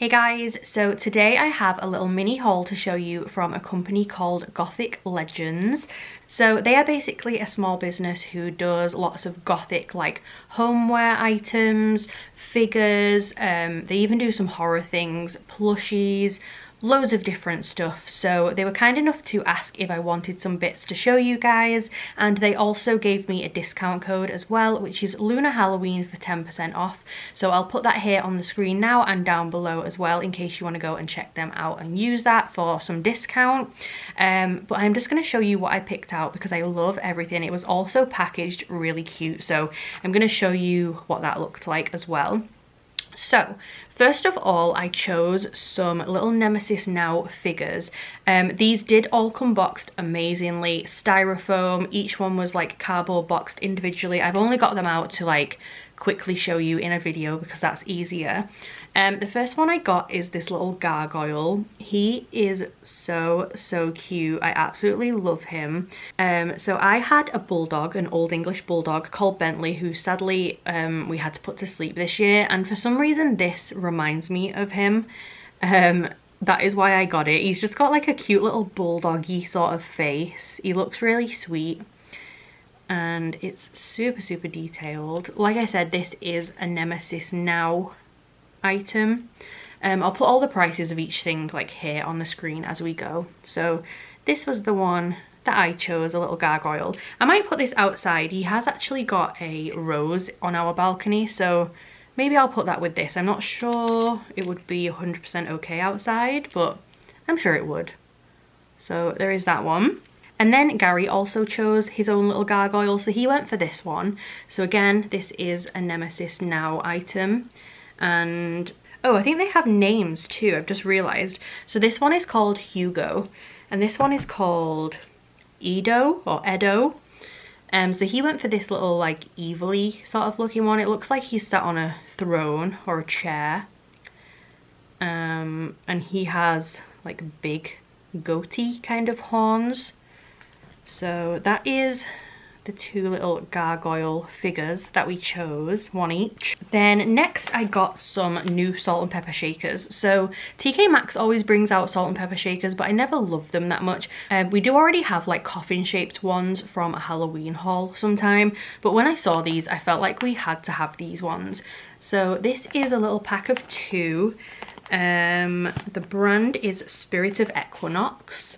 Hey guys, so today I have a little mini haul to show you from a company called Gothic Legends. So they are basically a small business who does lots of Gothic like homeware items, figures, they even do some horror things, plushies, loads of different stuff. So they were kind enough to ask if I wanted some bits to show you guys, and they also gave me a discount code as well, which is Luna Halloween for 10% off. So I'll put that here on the screen now and down below as well in case you want to go and check them out and use that for some discount. But I'm just going to show you what I picked out because I love everything. It was also packaged really cute, so I'm going to show you what that looked like as well. So first of all, I chose some little Nemesis Now figures. These did all come boxed amazingly, styrofoam. Each one was like cardboard boxed individually. I've only got them out to like quickly show you in a video because that's easier. The first one I got is this little gargoyle. He is so cute. I absolutely love him. So I had a bulldog, an old English bulldog called Bentley, who sadly we had to put to sleep this year, and for some reason this reminds me of him. That is why I got it. He's just got like a cute little bulldoggy sort of face. He looks really sweet and it's super detailed. Like I said, this is a Nemesis Now item. I'll put all the prices of each thing like here on the screen as we go. So this was the one that I chose, a little gargoyle. I might put this outside. He has actually got a rose on our balcony, so maybe I'll put that with this. I'm not sure it would be 100% okay outside, but I'm sure it would. So there is that one. And then Gary also chose his own little gargoyle, so he went for this one. So again, this is a Nemesis Now item. And oh, I think they have names too, I've just realised. So this one is called Hugo, and this one is called Edo or Edo. So he went for this little like evil-y sort of looking one. It looks like he's sat on a throne or a chair. And he has like big goatee kind of horns. So that is the two little gargoyle figures that we chose, one each. Then next I got some new salt and pepper shakers. So TK Maxx always brings out salt and pepper shakers, but I never love them that much. We do already have like coffin shaped ones from a Halloween haul sometime, but when I saw these I felt like we had to have these ones. So this is a little pack of 2. The brand is Spirit of Equinox.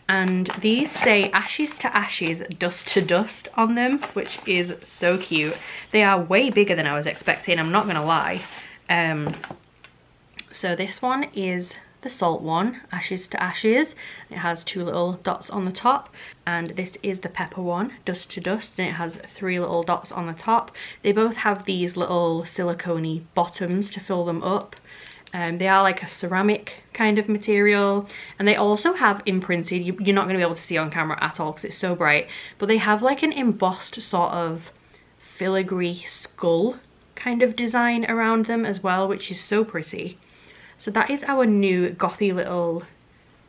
And these say ashes to ashes, dust to dust on them, which is so cute. They are way bigger than I was expecting, I'm not gonna lie. So this one is the salt one, ashes to ashes. It has 2 little dots on the top. And this is the pepper one, dust to dust, and it has 3 little dots on the top. They both have these little silicone-y bottoms to fill them up. They are like a ceramic kind of material, and they also have imprinted, you're not going to be able to see on camera at all because it's so bright, but they have like an embossed sort of filigree skull kind of design around them as well, which is so pretty. So that is our new gothy little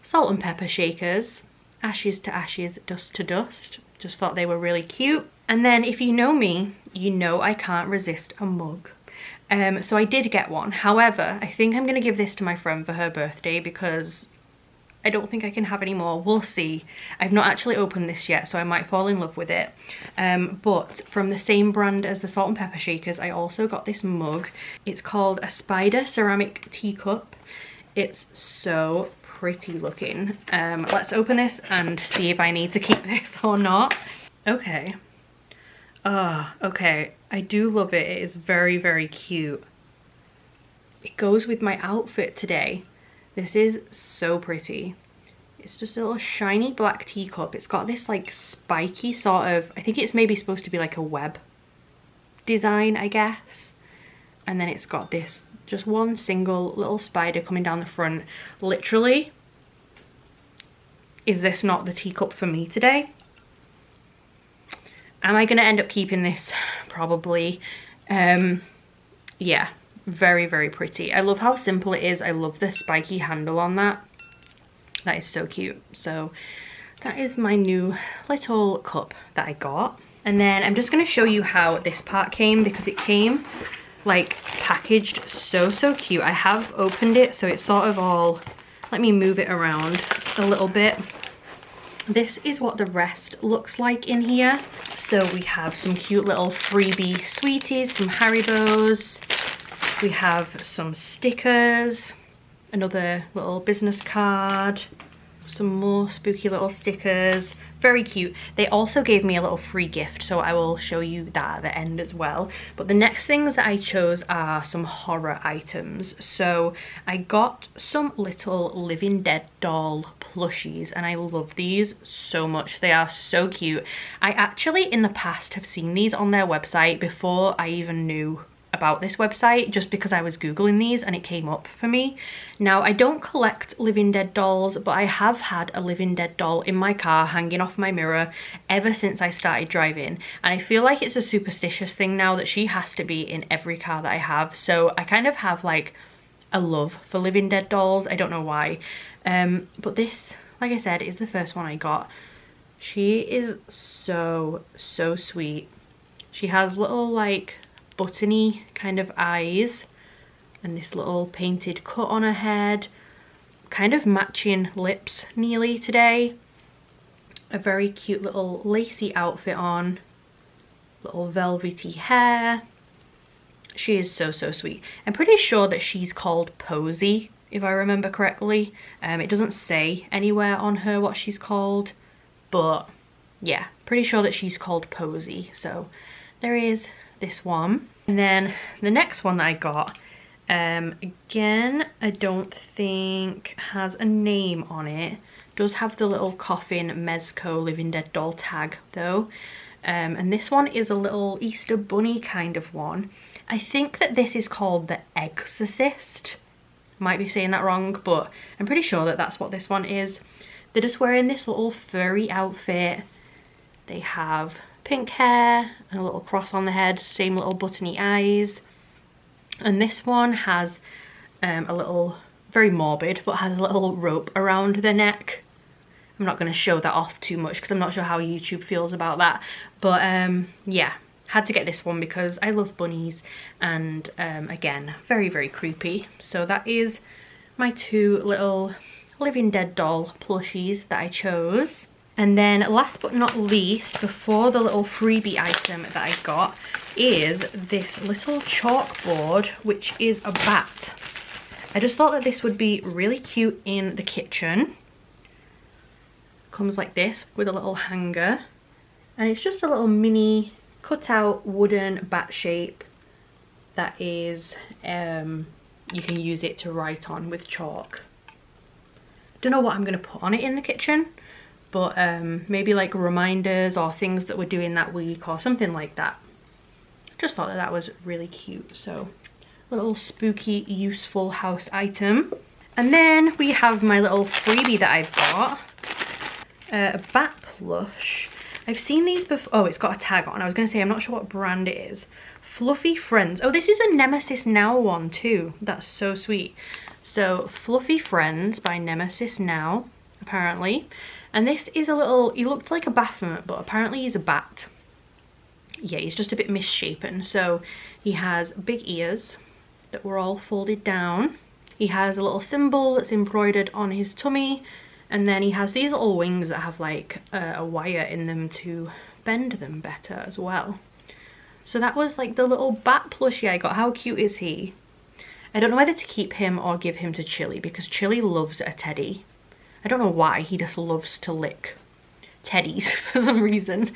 salt and pepper shakers, ashes to ashes, dust to dust. Just thought they were really cute. And then if you know me, you know I can't resist a mug. So I did get one. However, I think I'm going to give this to my friend for her birthday because I don't think I can have any more. We'll see. I've not actually opened this yet, so I might fall in love with it. But from the same brand as the salt and pepper shakers, I also got this mug. It's called a spider ceramic teacup. It's so pretty looking. Let's open this and see if I need to keep this or not. Okay. Okay, I do love it. It is very cute. It goes with my outfit today. This is so pretty. It's just a little shiny black teacup. It's got this like spiky sort of, I think it's maybe supposed to be like a web design, I guess. And then it's got this, just one single little spider coming down the front. Literally, is this not the teacup for me today? Am I going to end up keeping this? Probably. Yeah, very pretty. I love how simple it is. I love the spiky handle on that. That is so cute. So that is my new little cup that I got. And then I'm just going to show you how this part came, because it came like packaged so cute. I have opened it, so it's sort of all, let me move it around a little bit. This is what the rest looks like in here. So we have some cute little freebie sweeties, some Haribos. We have some stickers, another little business card, some more spooky little stickers. Very cute. They also gave me a little free gift, so I will show you that at the end as well. But the next things that I chose are some horror items. So I got some little Living Dead doll plushies, and I love these so much. They are so cute. I actually in the past have seen these on their website before I even knew about this website, just because I was googling these and it came up for me. Now, I don't collect Living Dead dolls, but I have had a Living Dead doll in my car hanging off my mirror ever since I started driving, and I feel like it's a superstitious thing now that she has to be in every car that I have. So I kind of have like a love for Living Dead dolls. I don't know why, but this, like I said, is the first one I got. She is so sweet. She has little like buttony kind of eyes and this little painted cut on her head, kind of matching lips nearly today. A very cute little lacy outfit on, little velvety hair. She is so sweet. I'm pretty sure that she's called Posy, if I remember correctly. It doesn't say anywhere on her what she's called, but yeah, pretty sure that she's called Posy. So there is this one. And then the next one that I got, again, I don't think has a name on it. Does have the little coffin Mezco Living Dead doll tag though. And this one is a little Easter bunny kind of one. I think that this is called the Exorcist. Might be saying that wrong, but I'm pretty sure that that's what this one is. They're just wearing this little furry outfit. They have pink hair and a little cross on the head, same little buttony eyes. And this one has a little, very morbid, but has a little rope around the neck. I'm not going to show that off too much because I'm not sure how YouTube feels about that. But yeah, had to get this one because I love bunnies, and again, very creepy. So that is my two little Living Dead doll plushies that I chose. And then last but not least, before the little freebie item that I got, is this little chalkboard, which is a bat. I just thought that this would be really cute in the kitchen. Comes like this with a little hanger, and it's just a little mini cut out wooden bat shape that is, you can use it to write on with chalk. Don't know what I'm going to put on it in the kitchen, but maybe like reminders or things that we're doing that week or something like that. Just thought that that was really cute. So a little spooky, useful house item. And then we have my little freebie that I've got. A bat plush. I've seen these before. Oh, it's got a tag on. I was going to say, I'm not sure what brand it is. Fluffy Friends. Oh, this is a Nemesis Now one too. That's so sweet. So Fluffy Friends by Nemesis Now, apparently. And this is a little, he looked like a Baphomet, but apparently he's a bat. Yeah, he's just a bit misshapen. So he has big ears that were all folded down. He has a little symbol that's embroidered on his tummy. And then he has these little wings that have like a wire in them to bend them better as well. So that was like the little bat plushie I got. How cute is he? I don't know whether to keep him or give him to Chili, because Chili loves a teddy. I don't know why, he just loves to lick teddies for some reason.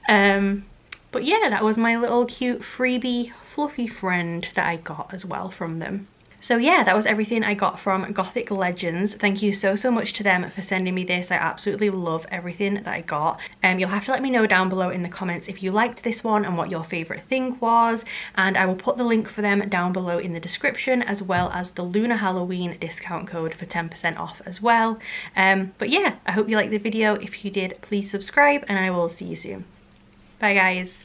But yeah, that was my little cute freebie fluffy friend that I got as well from them. So yeah, that was everything I got from Gothic Legends. Thank you so much to them for sending me this. I absolutely love everything that I got. You'll have to let me know down below in the comments if you liked this one and what your favourite thing was, and I will put the link for them down below in the description, as well as the Luna Halloween discount code for 10% off as well. But yeah, I hope you liked the video. If you did, please subscribe, and I will see you soon. Bye guys.